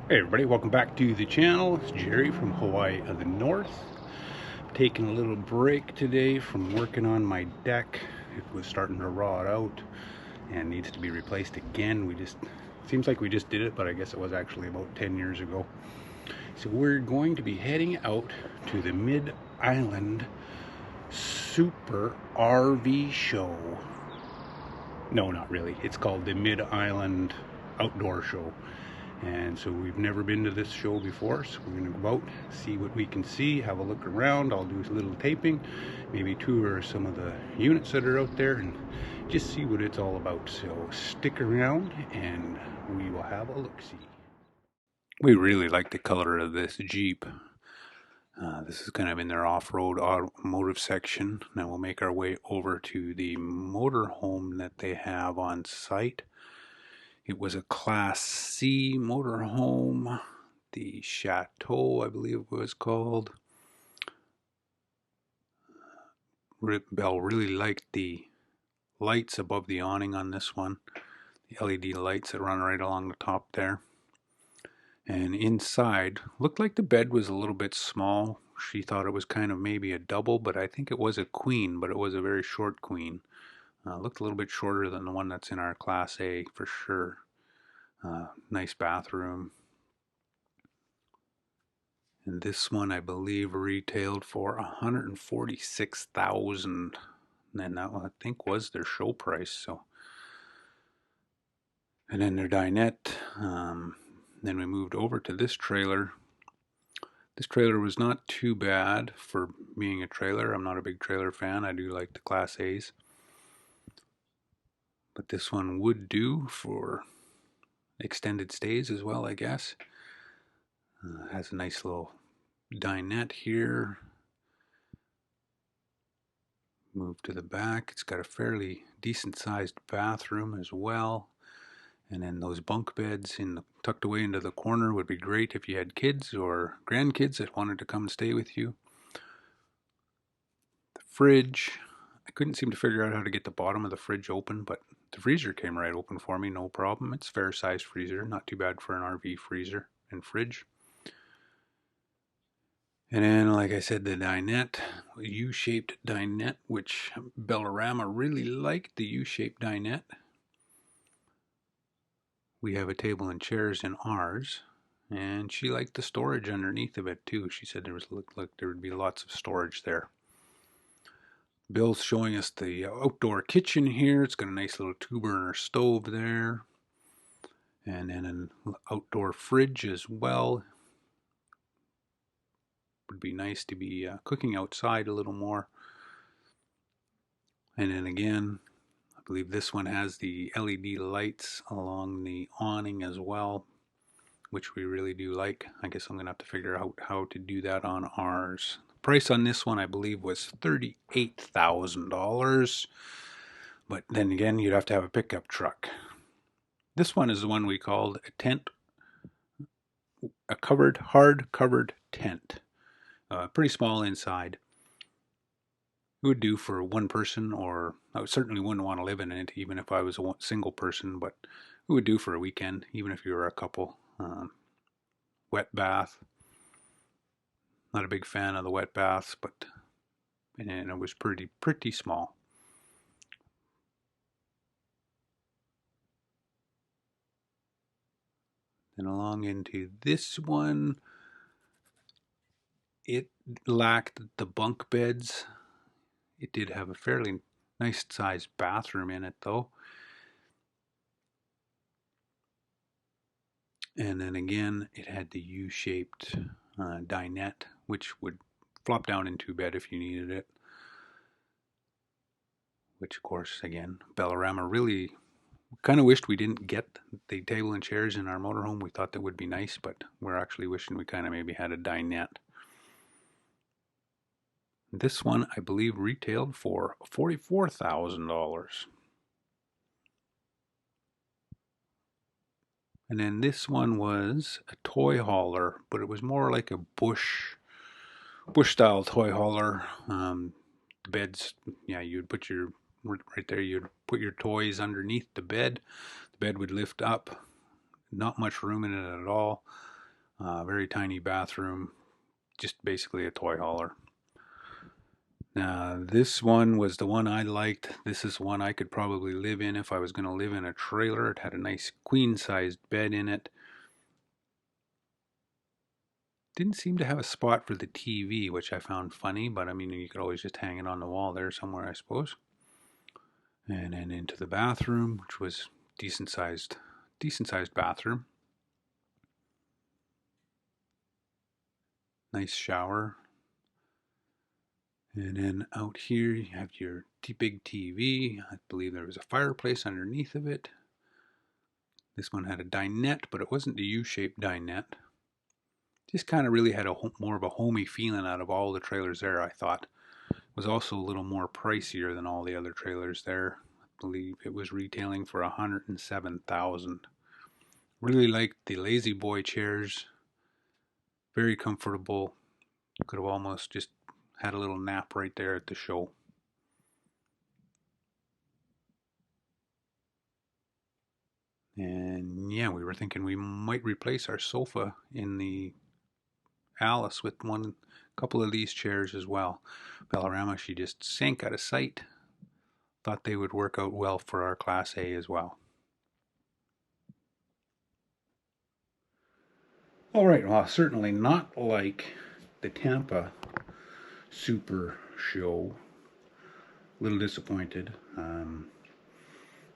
Hey everybody, welcome back to the channel. It's Jerry from Hawaii of the North. Taking a little break today from working on my deck. It was starting to rot out and needs to be replaced again. Seems like we just did it, but I guess it was actually about 10 years ago. So we're going to be heading out to the Mid-Island Super RV Show. No, not really. It's called the Mid-Island Outdoor Show. And so we've never been to this show before, so we're going to go out, see what we can see, have a look around. I'll do a little taping, maybe tour some of the units that are out there, and just see what it's all about. So stick around and we will have a look-see. We really like the color of this Jeep. This is kind of in their off-road automotive section. Now we'll make our way over to the motorhome that they have on site. It was a Class C motorhome, the Chateau, I believe it was called. Bell really liked the lights above the awning on this one, the LED lights that run right along the top there. And inside, looked like the bed was a little bit small. She thought it was kind of maybe a double, but I think it was a queen, but it was a very short queen. Looked a little bit shorter than the one that's in our Class A for sure. Nice bathroom. And this one, I believe, retailed for $146,000, and that one, I think, was their show price. So, and then their dinette. Then we moved over to this trailer. This trailer was not too bad for being a trailer. I'm not a big trailer fan. I do like the Class A's, but this one would do for extended stays as well, I guess. Has a nice little dinette here. Move to the back. It's got a fairly decent sized bathroom as well. And then those bunk beds tucked away into the corner would be great if you had kids or grandkids that wanted to come and stay with you. The fridge. I couldn't seem to figure out how to get the bottom of the fridge open, but the freezer came right open for me, no problem. It's a fair sized freezer, not too bad for an RV freezer and fridge. And then, like I said, the dinette, U-shaped dinette, which Bellarama really liked the U-shaped dinette. We have a table and chairs in ours, and she liked the storage underneath of it too. She said looked like there would be lots of storage there. Bill's showing us the outdoor kitchen here. It's got a nice little two-burner stove there, and then an outdoor fridge as well. Would be nice to be cooking outside a little more. And then again, I believe this one has the LED lights along the awning as well, which we really do like. I guess I'm going to have to figure out how to do that on ours. The price on this one, I believe, was $38,000. But then again, you'd have to have a pickup truck. This one is the one we called a tent, a hard covered tent. Pretty small inside. It would do for one person, or I certainly wouldn't want to live in it, even if I was a single person, but it would do for a weekend, even if you were a couple. Wet bath. Not a big fan of the wet baths, but and it was pretty small. Then along into this one, it lacked the bunk beds. It did have a fairly nice sized bathroom in it though. And then again, it had the U-shaped dinette, which would flop down into bed if you needed it. Which, of course, again, Bellarama really kind of wished we didn't get the table and chairs in our motorhome. We thought that would be nice, but we're actually wishing we kind of maybe had a dinette. This one, I believe, retailed for $44,000. And then this one was a toy hauler, but it was more like a bush style toy hauler. The beds, yeah, you'd put your right there. You'd put your toys underneath the bed. The bed would lift up. Not much room in it at all. Very tiny bathroom, just basically a toy hauler. Now, this one was the one I liked. This is one I could probably live in if I was going to live in a trailer. It had a nice queen-sized bed in it. Didn't seem to have a spot for the TV, which I found funny, but I mean, you could always just hang it on the wall there somewhere, I suppose. And then into the bathroom, which was decent sized bathroom. Nice shower. And then out here you have your big TV. I believe there was a fireplace underneath of it. This one had a dinette, but it wasn't the U-shaped dinette. Just kind of really had more of a homey feeling out of all the trailers there, I thought. It was also a little more pricier than all the other trailers there. I believe it was retailing for $107,000. Really liked the Lazy Boy chairs. Very comfortable. Could have almost just had a little nap right there at the show. And yeah, we were thinking we might replace our sofa in the Alice with a couple of these chairs as well. Bellarama, she just sank out of sight. Thought they would work out well for our Class A as well. All right, well, certainly not like the Tampa Super Show. A little disappointed.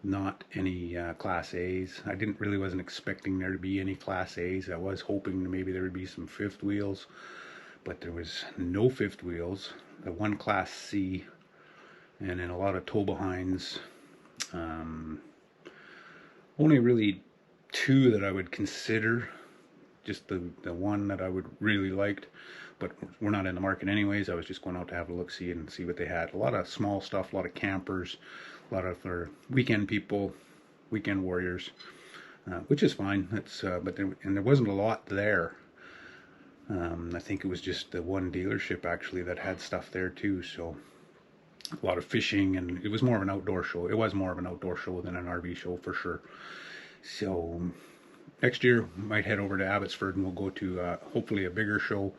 Not any Class A's. I wasn't expecting there to be any Class A's. I was hoping maybe there would be some fifth wheels, but there was no fifth wheels. The one Class C, and then a lot of tow behinds. Only really two that I would consider. Just the one that I would really liked, but we're not in the market anyways. I was just going out to have a look-see and see what they had. A lot of small stuff, a lot of campers, a lot of our weekend people, weekend warriors, which is fine. But there wasn't a lot there. I think it was just the one dealership actually that had stuff there too. So a lot of fishing, and it was more of an outdoor show. It was more of an outdoor show than an RV show for sure. So next year, might head over to Abbotsford and we'll go to hopefully a bigger show.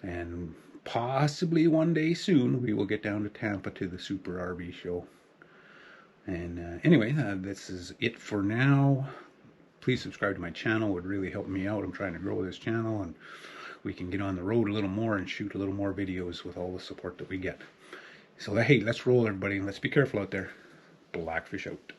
And possibly one day soon, we will get down to Tampa to the Super RV show. And anyway, this is it for now. Please subscribe to my channel. It would really help me out. I'm trying to grow this channel, and we can get on the road a little more and shoot a little more videos with all the support that we get. So hey, let's roll, everybody. Let's be careful out there. Blackfish out.